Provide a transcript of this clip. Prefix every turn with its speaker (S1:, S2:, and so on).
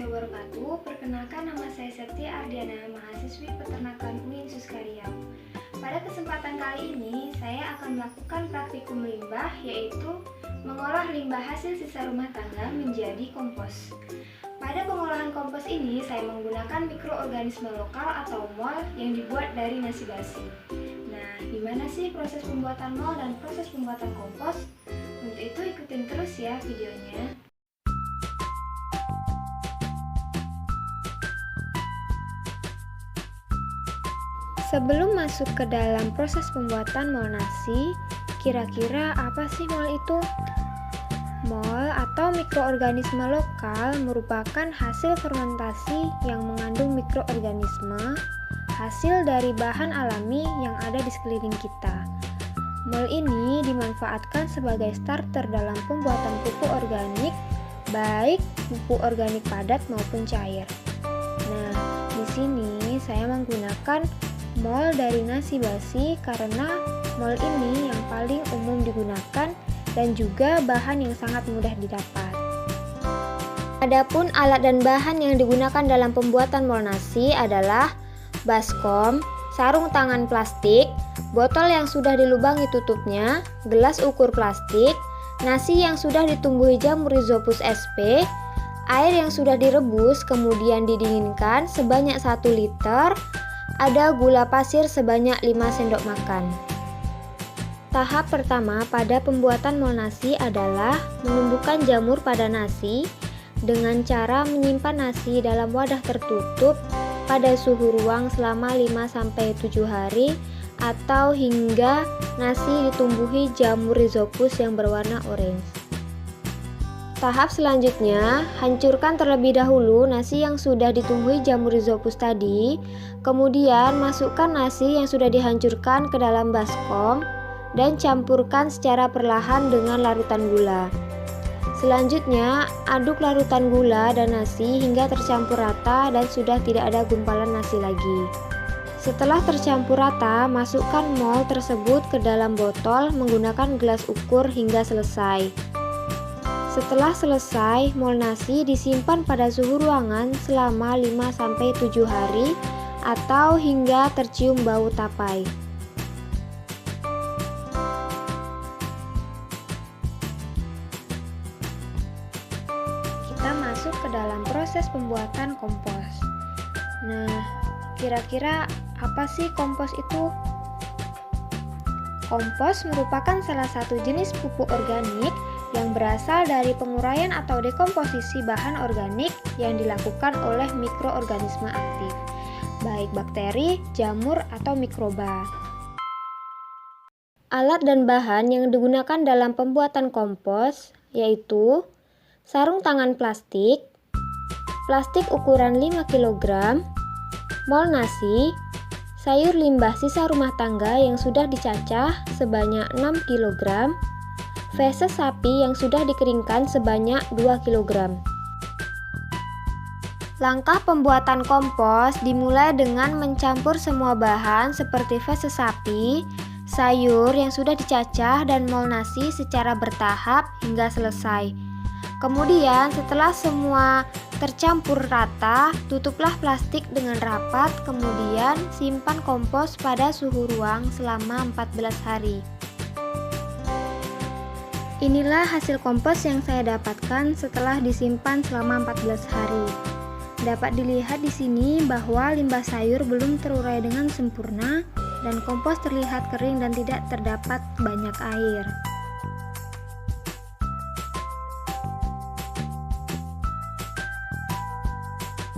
S1: warahmatullahi wabarakatuh. Perkenalkan, nama saya Septi Ardiana, mahasiswi peternakan UIN Suskariau. Pada kesempatan kali ini, saya akan melakukan praktikum limbah, yaitu mengolah limbah hasil sisa rumah tangga menjadi kompos. Pada pengolahan kompos ini, saya menggunakan mikroorganisme lokal atau MOL yang dibuat dari nasi basi. Nah, gimana sih proses pembuatan MOL dan proses pembuatan kompos? Untuk itu ikutin terus ya videonya. Sebelum masuk ke dalam proses pembuatan MOL nasi, kira-kira apa sih MOL itu? MOL atau mikroorganisme lokal merupakan hasil fermentasi yang mengandung mikroorganisme hasil dari bahan alami yang ada di sekeliling kita. MOL ini dimanfaatkan sebagai starter dalam pembuatan pupuk organik, baik pupuk organik padat maupun cair. Nah, di sini saya menggunakan MOL dari nasi basi karena MOL ini yang paling umum digunakan dan juga bahan yang sangat mudah didapat. Adapun alat dan bahan yang digunakan dalam pembuatan MOL nasi adalah baskom, sarung tangan plastik, botol yang sudah dilubangi tutupnya, gelas ukur plastik, nasi yang sudah ditumbuhi jamur Rhizopus sp, air yang sudah direbus kemudian didinginkan sebanyak 1 liter, ada gula pasir sebanyak 5 sendok makan. Tahap pertama pada pembuatan MOL nasi adalah menumbuhkan jamur pada nasi dengan cara menyimpan nasi dalam wadah tertutup pada suhu ruang selama 5-7 hari atau hingga nasi ditumbuhi jamur Rhizopus yang berwarna orange. Tahap selanjutnya, hancurkan terlebih dahulu nasi yang sudah ditumbuhi jamur Rhizopus tadi, kemudian masukkan nasi yang sudah dihancurkan ke dalam baskom dan campurkan secara perlahan dengan larutan gula. Selanjutnya, aduk larutan gula dan nasi hingga tercampur rata dan sudah tidak ada gumpalan nasi lagi. Setelah tercampur rata, masukkan MOL tersebut ke dalam botol menggunakan gelas ukur hingga selesai. Setelah selesai, MOL nasi disimpan pada suhu ruangan selama 5-7 hari atau hingga tercium bau tapai. Kita masuk ke dalam proses pembuatan kompos. Nah, kira-kira apa sih kompos itu? Kompos merupakan salah satu jenis pupuk organik yang berasal dari penguraian atau dekomposisi bahan organik yang dilakukan oleh mikroorganisme aktif, baik bakteri, jamur, atau mikroba. Alat dan bahan yang digunakan dalam pembuatan kompos yaitu sarung tangan plastik, plastik ukuran 5 kg, MOL nasi, sayur limbah sisa rumah tangga yang sudah dicacah sebanyak 6 kg, feses sapi yang sudah dikeringkan sebanyak 2 kg. Langkah pembuatan kompos dimulai dengan mencampur semua bahan seperti feses sapi, sayur yang sudah dicacah, dan MOL nasi secara bertahap hingga selesai. Kemudian setelah semua tercampur rata, tutuplah plastik dengan rapat, kemudian simpan kompos pada suhu ruang selama 14 hari. Inilah hasil kompos yang saya dapatkan setelah disimpan selama 14 hari. Dapat dilihat di sini bahwa limbah sayur belum terurai dengan sempurna dan kompos terlihat kering dan tidak terdapat banyak air.